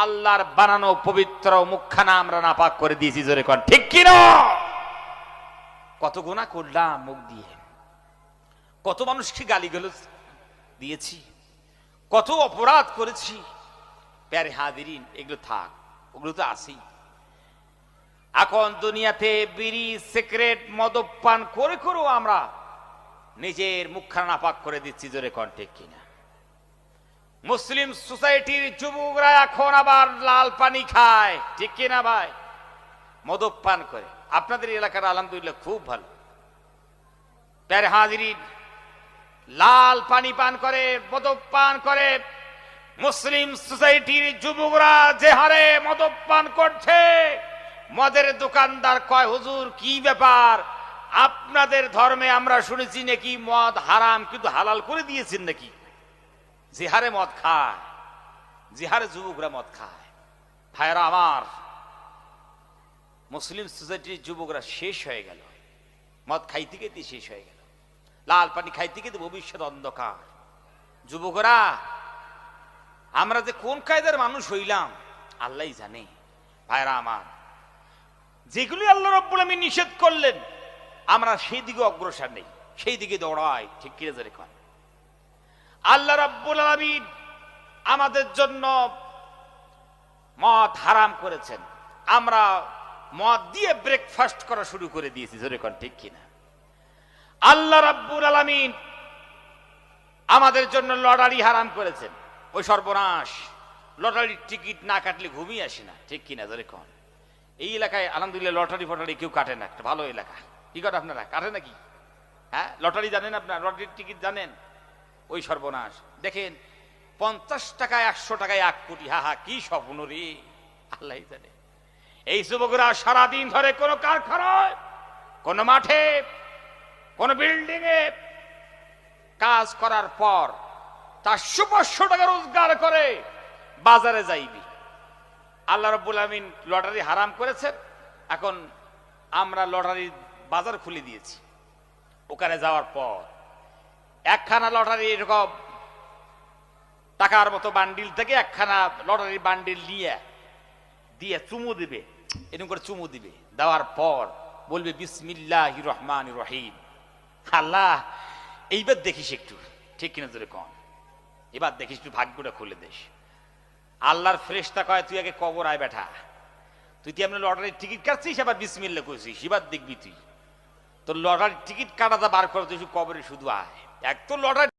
আল্লাহর বানানো পবিত্র মুখখানা আমরা নাপাক করে দিয়েছি, জোরে কোন ঠিক কি না? কত গুনাহ করলাম মুখ দিয়ে, কত মানুষকে গালিগালাজ দিয়েছি, কত অপরাধ করেছি। প্যারে হাজিরিন, এগুলো থাক, ওগুলো তো আছেই। এখন দুনিয়াতে বিড়ি সিগারেট মদ্যপান করে করেও আমরা নিজের মুখখানা নাপাক করে দিচ্ছি, জোরে কোন ঠিক কিনা? মুসলিম সোসাইটির যুবকরা এখন আবার লাল পানি খায়, ঠিক কিনা ভাই? মদ্যপান করে। আপনাদের এলাকার আলহামদুলিল্লাহ খুব ভালো। প্যারে হাজিরিন, লাল পানি পান করে, মদ্যপান করে। মুসলিম সোসাইটির যুবকরা যে হারে মদ্যপান করছে, মদের দোকানদার কয়, হুজুর কি ব্যাপার, আপনাদের ধর্মে আমরা শুনেছি নাকি মদ হারাম, কিন্তু হালাল করে দিয়েছেন নাকি? যে হারে মদ খায়, যে হারে যুবকরা মদ খায়, ভাইরা আমার, মুসলিম সোসাইটির যুবকরা শেষ হয়ে গেল। মদ খাইতে খাইতে শেষ হয়ে গেল, লাল পানি খাইতে খাইতে ভবিষ্যৎ অন্ধকার। যুবকরা, আমরা যে কোন কায়দার মানুষ হইলাম আল্লাহই জানে। ভাইরা আমার, যেগুলি আল্লাহ রাব্বুল আমিন নিষেধ করলেন আমরা সেই দিকে অগ্রসর নেই, সেই দিকে দৌড়াই, ঠিক কি জোরে কোন? আল্লাহ রাব্বুল আলামিন আমাদের জন্য মদ হারাম করেছেন, আমরা মদ দিয়ে ব্রেকফাস্ট করা শুরু করে দিয়েছি, জোরে কোন ঠিক কিনা? আল্লাহ রাব্বুল আলামিন আমাদের জন্য লটারি হারাম করেছেন। ওই সর্বনাশ, লটারির টিকিট না কাটলে ঘুমিয়ে আসে না, ঠিক কিনা জোরে কোন? এই এলাকায় আলহামদুলিল্লাহ লটারি ফটারি কেউ কাটে না, একটা ভালো এলাকা। কি করেন আপনারা, কাটে নাকি? হ্যাঁ, লটারি জানেন আপনার, লটারির টিকিট জানেন? ওই সর্বনাশ দেখেন, 50 টাকায় 100 টাকায় 1 কোটি, হা হা কি স্বপ্ন রে, আল্লাহ জানে। এই যুবকরা সারাদিন ধরে কোন কারখানায়, কোন মাঠে, কোন বিল্ডিং এ কাজ করার পর 400-500 টাকা রোজগার করে বাজারে যাইবি। আল্লাহ রাব্বুল আমিন লটারি হারাম করেছেন, এখন আমরা লটারির বাজার খুলে দিয়েছি। ওখানে যাওয়ার পর একখানা লটারি এরকম টাকার মতো বান্ডিল থেকে একখানা লটারির বান্ডিল নিয়ে দিয়ে চুমু দিবে, এরকম করে চুমু দিবে, দেওয়ার পর বলবে বিসমিল্লাহির রহমানির রহিম। আল্লাহ, এইবার দেখিস একটু, ঠিক কিনা জোরে কন? এবার দেখিস একটু ভাগ্যটা খুলে দেশ। আল্লাহর ফেরেশতা কয়, তুই আগে কবর আয় বেটা, তুই এমনি লটারির টিকিট কাটছিস, আবার বিসমিল্লাহ কইছিস, এবার দেখবি তুই তোর লটারির টিকিট কাটাটা বার করে তুই কবরে শুধু আয়। এক তো লটারি